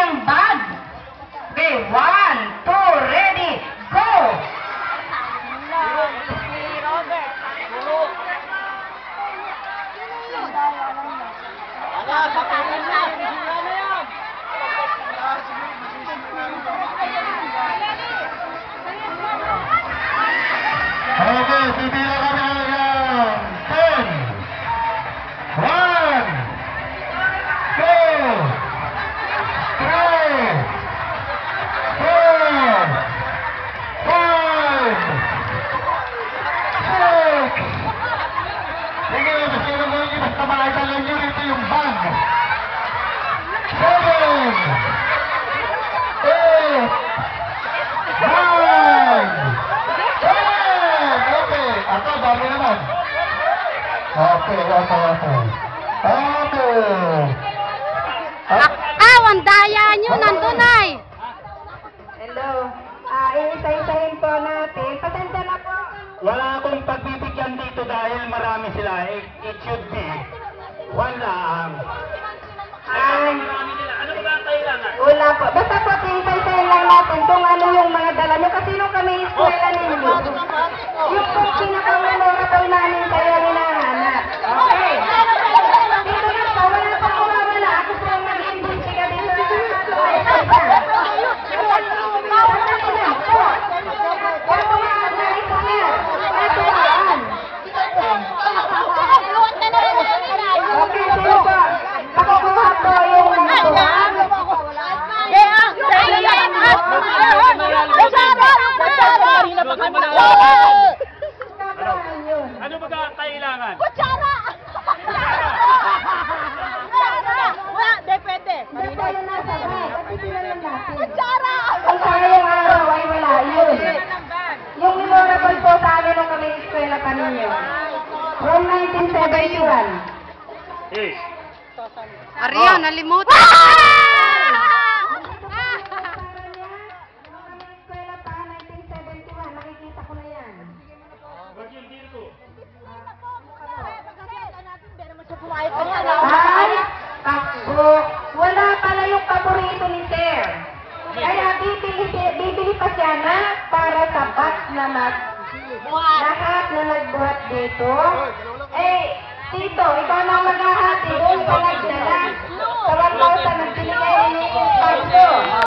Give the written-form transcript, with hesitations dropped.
yung bag. Okay, 1, 2, ready, go! Okay, pipila kami hanggang 10, 1, 2, 3, 4, 5, 6. Sige, sino mo yung basta makita nyo rito yung bag. 7, 8, 9, ako, dami naman. Okay. Ang daya nyo, nandun ay. Hello. Iisa-isahin po natin. Pasensya na po. Wala akong pagbibigyan dito dahil marami sila. It should be one lang. Ano ba ang kailangan? Wala po. Basta po, iisa-isahin lang natin kung ano yung mga dala nyo. Kasi nung kami eskwela ninyo, yung pong pinaka-memorable namin kayo hinahanap. Okay. Dito na po, wala pa po wala. Ako po ang mag-imbestiga dito na ito ay isa. Kaya po mga isa na. Natulaan. Okay, sino po? Pakukuha po yung mga tuwang. Ano ba ang kailangan? Kutsara! Depende. Hindi tayo nasa bag. At ito na lang natin. Kutsara! Ang sayang araw ay wala yun. Yung memorable po sa amin nung kami eskwela pa ninyo. From 1971. Eh. Ariyo, nalimutan! Eskwela pa, 1971. Nakikita ko na yan. Bagyan dito. Ay, takbo. Wala pala yung paborito ni Sir. Kaya bibili pa siya na para sa box na lahat na nagbuhat dito. Eh, Tito, ikaw na maghahati. Doon ka nagdala. Sa 1,000 nagbinigay ni Pablo.